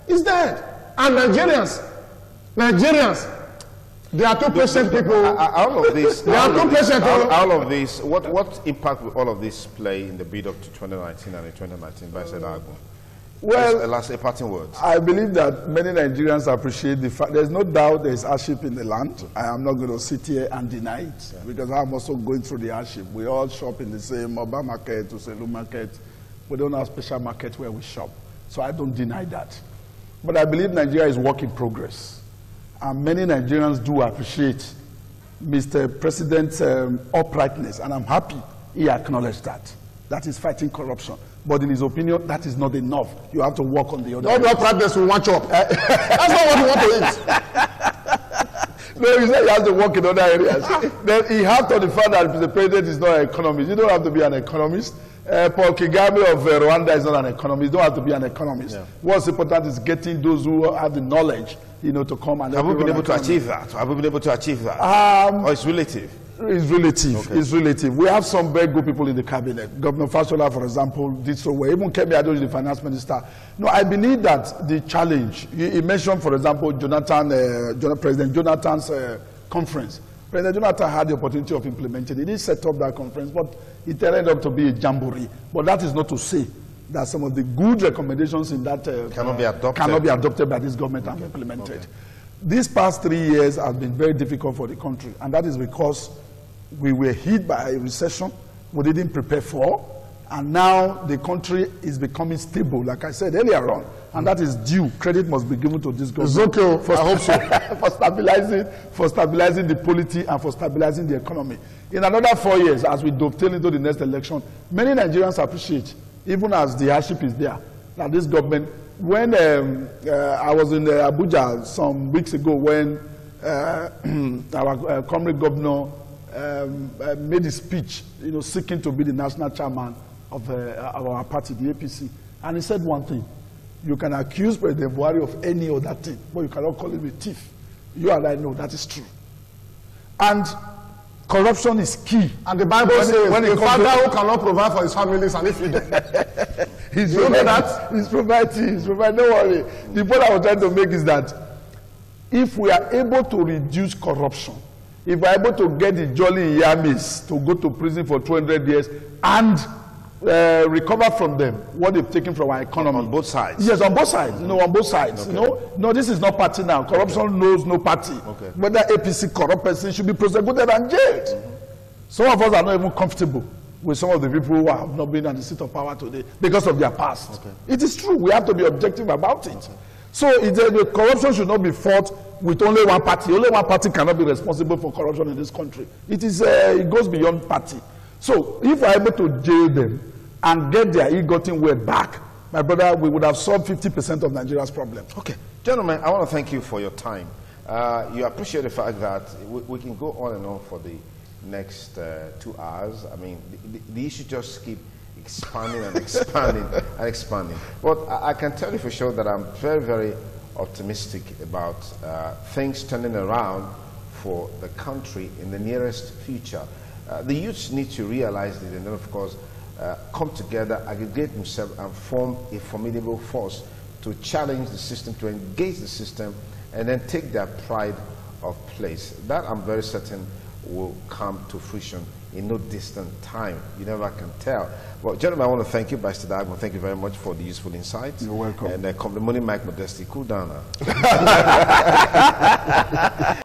It's dead. And Nigerians, they are too patient people. All of this, they are too patient. All of this, what impact will all of this play in the build up to 2019 and in 2019 by Barrister Agbo? Well, a parting words. I believe that many Nigerians appreciate the fact. There's no doubt there's hardship in the land. I am not going to sit here and deny it because I'm also going through the hardship. We all shop in the same Oba market, Uselu market. We don't have special market where we shop. So I don't deny that. But I believe Nigeria is work in progress. And many Nigerians do appreciate Mr. President's uprightness. And I'm happy he acknowledged that. That is fighting corruption. But in his opinion, that is not enough. You have to work on the other. Not uprightness will want up. That's not what you want to eat. No, he said he has to work in other areas. Then he has to the fact that the president is not an economist. You don't have to be an economist. Paul Kagame of Rwanda is not an economist. You don't have to be an economist. Yeah. What's important is getting those who have the knowledge, to come and... Have we been able to achieve that? Have we been able to achieve that? Or it's relative? It's relative. Okay. It's relative. We have some very good people in the cabinet. Governor Fashola, for example, did so well. Even Kemi Adeoye, the finance minister. No, I believe that the challenge, he mentioned, for example, President Jonathan's conference. President Jonathan had the opportunity of implementing it. He did set up that conference, but it ended up to be a jamboree. But that is not to say that some of the good recommendations in that cannot be adopted by this government and implemented. Okay. These past 3 years have been very difficult for the country, and that is because we were hit by a recession we didn't prepare for, and now the country is becoming stable, like I said earlier on, and that is due. Credit must be given to this government. It's okay, I hope so. for stabilizing the polity and for stabilizing the economy. In another 4 years, as we dovetail into the next election, many Nigerians appreciate, even as the hardship is there, that this government, when I was in Abuja some weeks ago when our comrade governor made a speech, seeking to be the national chairman of our party, the APC. And he said one thing: you can accuse President Buhari of any other thing, but you cannot call him a thief. You and I know that is true. And corruption is key. And the Bible says, when a father who cannot provide for his family is an infidel. He's providing. Don't worry. The point I was trying to make is that if we are able to reduce corruption, if we are able to get the Jolly Yamis to go to prison for 200 years and recover from them what they've taken from our economy. On both sides? Yes, on both sides. On both sides. Okay. No, this is not party now. Corruption knows no party. Okay. Whether APC corrupt person should be prosecuted and jailed. Some of us are not even comfortable with some of the people who have not been at the seat of power today because of their past. Okay. It is true. We have to be objective about it. Okay. So the corruption should not be fought with only one party. Only one party cannot be responsible for corruption in this country. It goes beyond party. So if we are able to jail them and get their ill-gotten wealth back, my brother, we would have solved 50% of Nigeria's problem. Okay. Gentlemen, I want to thank you for your time. You appreciate the fact that we can go on and on for the next 2 hours. I mean, the issue just keep expanding and expanding and expanding. But I can tell you for sure that I'm very, very optimistic about things turning around for the country in the nearest future. The youths need to realize this and then, of course, come together, aggregate themselves, and form a formidable force to challenge the system, to engage the system, and then take their pride of place. That I'm very certain will come to fruition in no distant time. You never can tell. Well, gentlemen, I want to thank you, Barrister Dagmo. Thank you very much for the useful insights. You're welcome. And morning, Mike Modesti. Cool down now.